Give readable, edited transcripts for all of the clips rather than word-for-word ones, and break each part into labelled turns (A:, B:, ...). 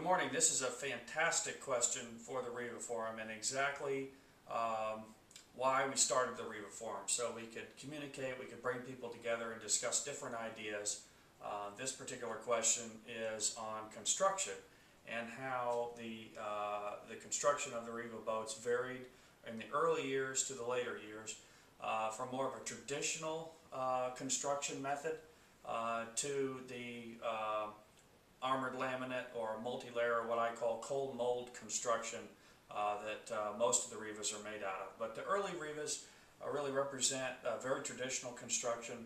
A: Good morning. This is a fantastic question for the Riva Forum and exactly why we started the Riva Forum. So we could communicate, we could bring people together and discuss different ideas. This particular question is on construction and how the construction of the Riva boats varied in the early years to the later years from more of a traditional construction method to the armored laminate or multi-layer, what I call cold mold construction that most of the Rivas are made out of. But the early Rivas really represent a very traditional construction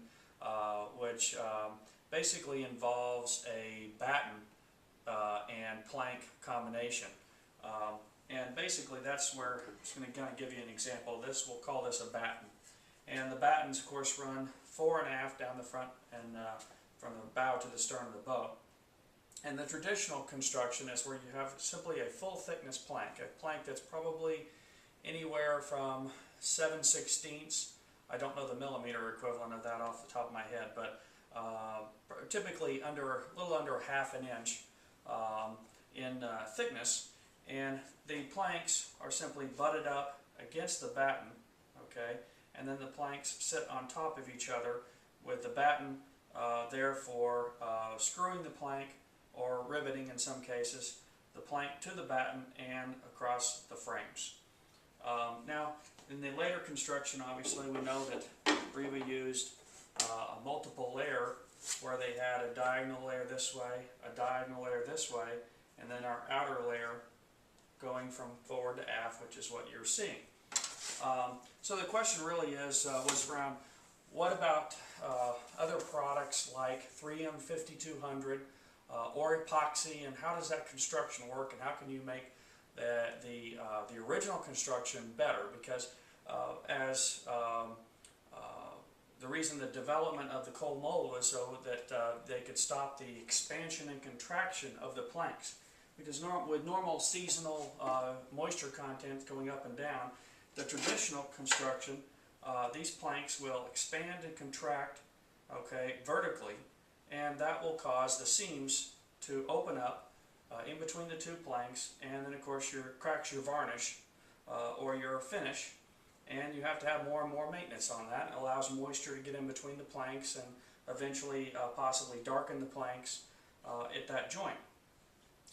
A: which basically involves a batten and plank combination. And basically that's where, I'm just going to kind of give you an example of this. We'll call this a batten. And the battens of course run fore and aft down the front and from the bow to the stern of the boat. And the traditional construction is where you have simply a full thickness plank, a plank that's probably anywhere from 7/16. I don't know the millimeter equivalent of that off the top of my head, but typically a little under half an inch in thickness. And the planks are simply butted up against the batten, okay? And then the planks sit on top of each other with the batten there for screwing the plank, or riveting in some cases, the plank to the batten and across the frames. Now, in the later construction, obviously, we know that Riva used a multiple layer where they had a diagonal layer this way, a diagonal layer this way, and then our outer layer going from forward to aft, which is what you're seeing. So the question really was around, what about other products like 3M 5200 or epoxy, and how does that construction work, and how can you make the original construction better? Because the reason the development of the cold mold was so that they could stop the expansion and contraction of the planks. Because with normal seasonal moisture content going up and down, the traditional construction, these planks will expand and contract, okay, vertically, and that will cause the seams to open up in between the two planks, and then of course cracks your varnish or your finish, and you have to have more and more maintenance on that. It allows moisture to get in between the planks and eventually possibly darken the planks at that joint.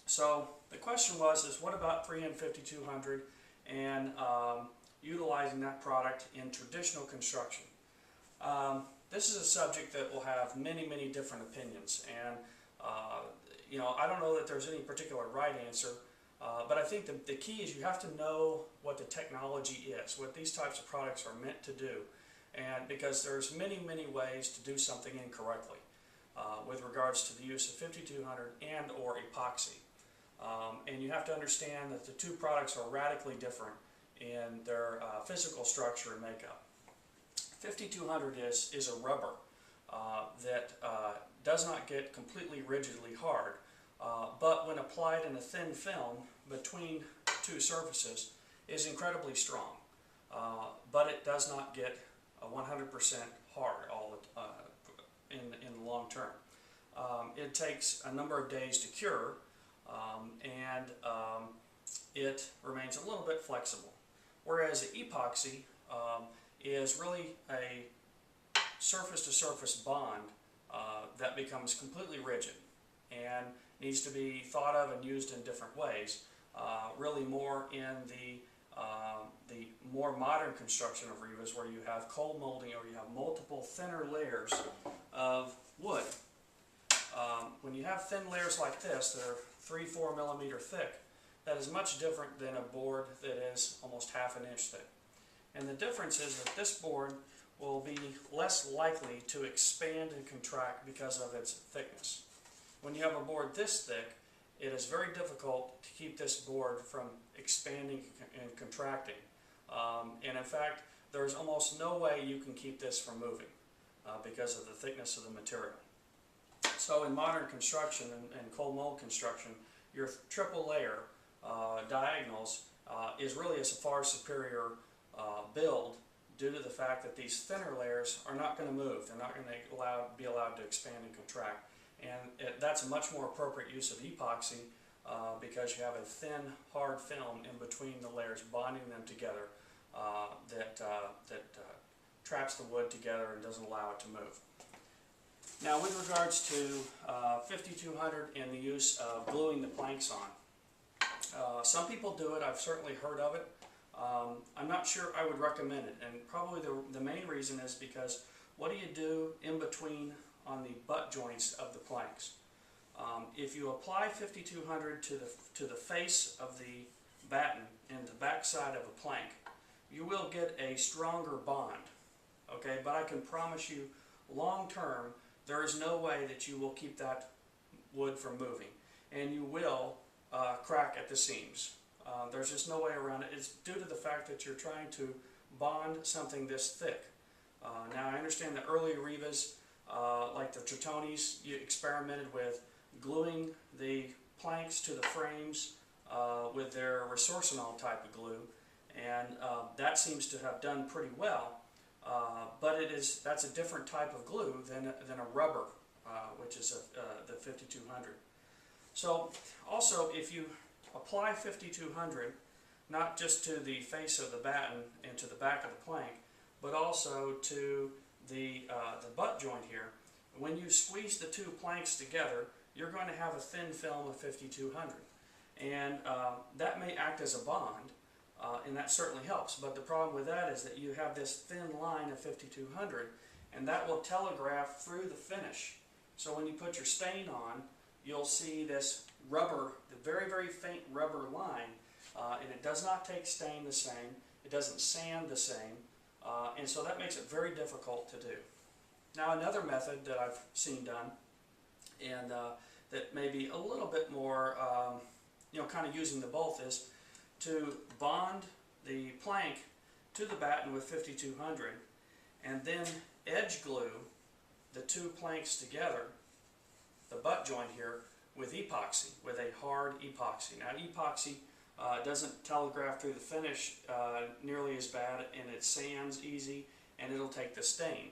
A: So the question is what about 3M 5200 and utilizing that product in traditional construction? This is a subject that will have many, many different opinions, and you know, I don't know that there's any particular right answer, but I think the key is you have to know what the technology is, what these types of products are meant to do, and because there's many, many ways to do something incorrectly with regards to the use of 5200 and or epoxy. And you have to understand that the two products are radically different in their physical structure and makeup. 5200 is a rubber that does not get completely rigidly hard, but when applied in a thin film between two surfaces is incredibly strong, but it does not get 100% hard in the long term. It takes a number of days to cure, and it remains a little bit flexible, whereas epoxy is really a surface-to-surface bond that becomes completely rigid and needs to be thought of and used in different ways, really more in the more modern construction of Rivas, where you have cold molding or you have multiple thinner layers of wood. When you have thin layers like this that are 3-4 millimeter thick, that is much different than a board that is almost half an inch thick. And the difference is that this board will be less likely to expand and contract because of its thickness. When you have a board this thick, it is very difficult to keep this board from expanding and contracting. And in fact, there's almost no way you can keep this from moving because of the thickness of the material. So in modern construction and cold mold construction, your triple layer diagonals is really a far superior build due to the fact that these thinner layers are not going to move. They're not going to be allowed to expand and contract. And that's a much more appropriate use of epoxy because you have a thin, hard film in between the layers, bonding them together, that traps the wood together and doesn't allow it to move. Now, with regards to 5200 and the use of gluing the planks on, some people do it. I've certainly heard of it. I'm not sure I would recommend it, and probably the main reason is because what do you do in between on the butt joints of the planks? If you apply 5200 to the face of the batten and the back side of a plank, you will get a stronger bond. Okay, but I can promise you, long term, there is no way that you will keep that wood from moving, and you will crack at the seams. There's just no way around it. It's due to the fact that you're trying to bond something this thick. Now, I understand that early Rivas, like the Tritonis, you experimented with gluing the planks to the frames with their resorcinol type of glue, and that seems to have done pretty well. But that's a different type of glue than a rubber, which is the 5200. So also, if you apply 5200 not just to the face of the batten and to the back of the plank, but also to the butt joint here, when you squeeze the two planks together, you're going to have a thin film of 5200, and that may act as a bond. And that certainly helps, but the problem with that is that you have this thin line of 5200, and that will telegraph through the finish. So when you put your stain on, you'll see this rubber, the very, very faint rubber line, and it does not take stain the same, it doesn't sand the same, and so that makes it very difficult to do. Now, another method that I've seen done, and that may be a little bit more, kind of using the both, is to bond the plank to the batten with 5200 and then edge glue the two planks together, the butt joint here, with epoxy, with a hard epoxy. Now, epoxy doesn't telegraph through the finish nearly as bad, and it sands easy, and it'll take the stain.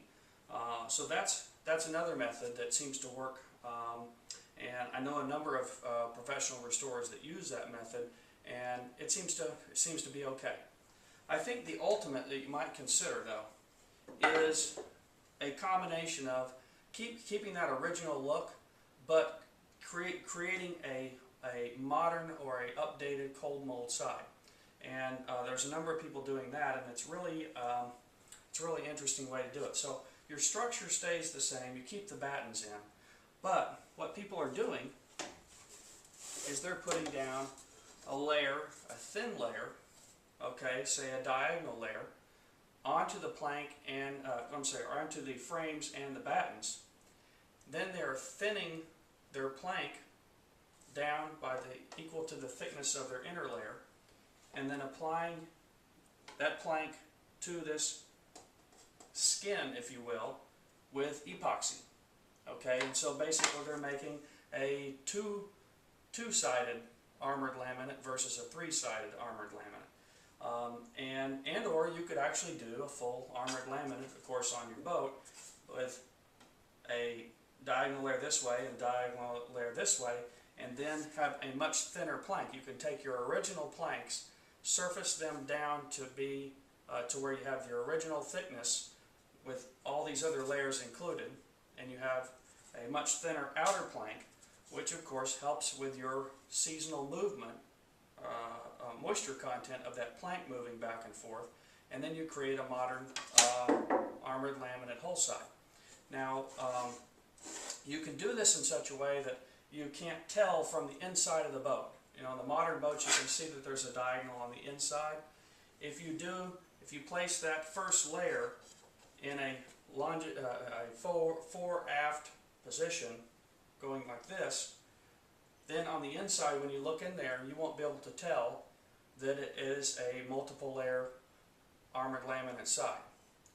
A: So that's another method that seems to work, and I know a number of professional restorers that use that method, and it seems to be okay. I think the ultimate that you might consider, though, is a combination of keeping that original look, but creating a modern or a updated cold mold side. And there's a number of people doing that, and it's really an interesting way to do it. So your structure stays the same, you keep the battens in, but what people are doing is they're putting down a layer, a thin layer, okay, say a diagonal layer, onto the plank and, onto the frames and the battens. Then they're thinning their plank down by equal to the thickness of their inner layer, and then applying that plank to this skin, if you will, with epoxy. Okay, and so basically they're making a two-sided armored laminate versus a three-sided armored laminate. And or you could actually do a full armored laminate, of course, on your boat with a diagonal layer this way and diagonal layer this way, and then have a much thinner plank. You can take your original planks, surface them down to be to where you have your original thickness with all these other layers included, and you have a much thinner outer plank, which of course helps with your seasonal movement, moisture content of that plank moving back and forth, and then you create a modern armored laminate hull side. Now, you can do this in such a way that you can't tell from the inside of the boat. You know, in the modern boats you can see that there's a diagonal on the inside. If you place that first layer in a fore aft position, going like this, then on the inside when you look in there, you won't be able to tell that it is a multiple layer armored laminate side.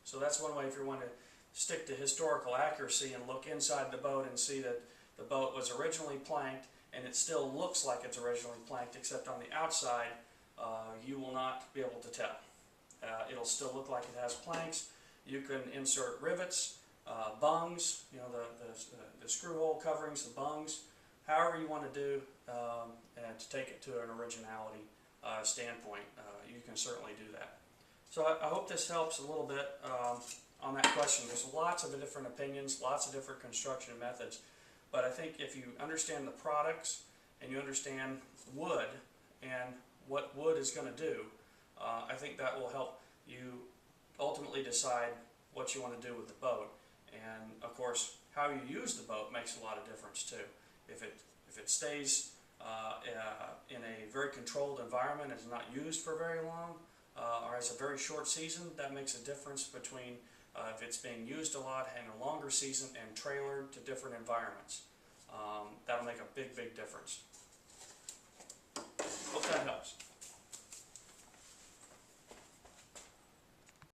A: So that's one way if you want to stick to historical accuracy and look inside the boat and see that the boat was originally planked, and it still looks like it's originally planked, except on the outside you will not be able to tell. It'll still look like it has planks. You can insert rivets, bungs, you know, the screw hole coverings, the bungs, however you want to do and to take it to an originality standpoint, you can certainly do that. So I hope this helps a little bit on that question. There's lots of different opinions, lots of different construction methods, but I think if you understand the products and you understand wood and what wood is going to do, I think that will help you ultimately decide what you want to do with the boat. And of course, how you use the boat makes a lot of difference too. If it stays in a very controlled environment and is not used for very long, or has a very short season, that makes a difference between if it's being used a lot, having a longer season, and trailered to different environments. That'll make a big difference. Hope that helps.